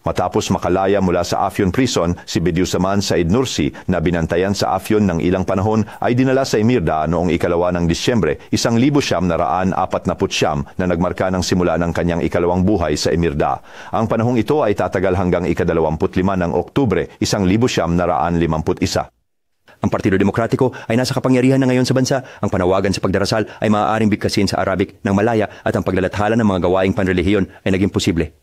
Matapos makalaya mula sa Afyon Prison, si Bediüzzaman Said Nursi na binantayan sa Afyon ng ilang panahon ay dinala sa Imirda noong 2 ng Disyembre, 1949 na nagmarka ng simula ng kanyang ikalawang buhay sa Imirda. Ang panahong ito ay tatagal hanggang 25 ng Oktubre, 1951. Ang Partido Demokratiko ay nasa kapangyarihan na ngayon sa bansa. Ang panawagan sa pagdarasal ay maaaring bigkasin sa Arabic ng Malaya at ang paglalathala ng mga gawaing panrelihiyon ay naging posible.